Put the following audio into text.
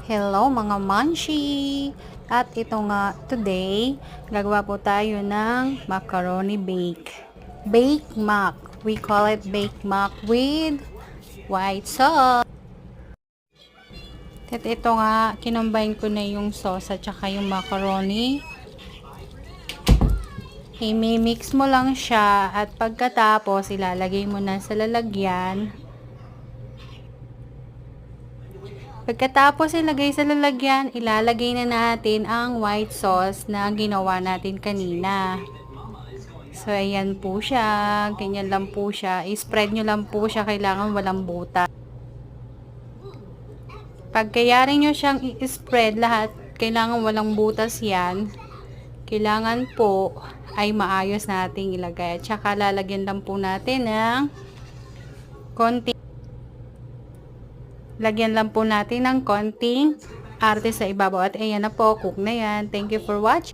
Hello mga manshi! At ito nga, today, gagawa po tayo ng macaroni bake. Bake mac. We call it bake mac with white sauce. At ito nga, kinumbine ko na yung sauce at saka yung macaroni. I-mix mo lang siya at pagkatapos ilalagay mo na sa lalagyan. Pagkatapos ilagay sa lalagyan, ilalagay na natin ang white sauce na ginawa natin kanina. So, ayan po siya. Ganyan lang po siya. I-spread nyo lang po siya. Kailangan walang butas. Pag kayari nyo siyang i-spread lahat, kailangan walang butas yan. Kailangan po ay maayos nating ilagay. At saka lalagyan lang po natin ng konting lagyan lang po natin ng konting arte sa ibabaw. At ayan na po, cook na yan. Thank you for watching.